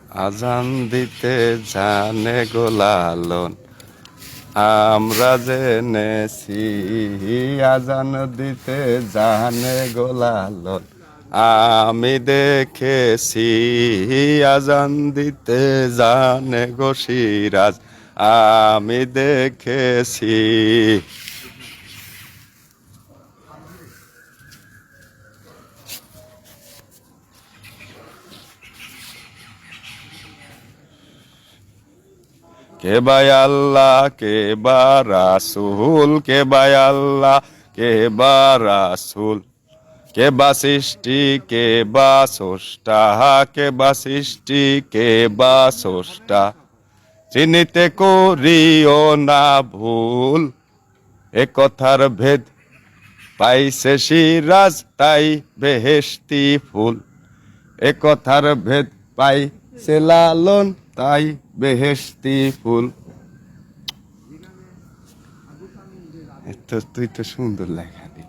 আজান দিতে জানে গো লালন, আমরা জেনেছি আজান দিতে জানে গো লালন, আমি দেখেছি আজান দিতে জানে গো সিরাজ, আমি দেখেছি। কে বাই আল্লাহ কে বা রাসূল, কে বাই আল্লাহ কে বা রাসূল, কে বা সৃষ্টি কে বা স্রষ্টা, কে বা সৃষ্টি কে বা স্রষ্টা, চিনিতে করিও না ভুল, এ কথার ভেদ পাইছে সিরাজ তাই বেহেশতি ফুল, এ কথার ভেদ পাইছে লালন তাই বেহেশতি ফুল। তুই তো সুন্দর লেখা রে।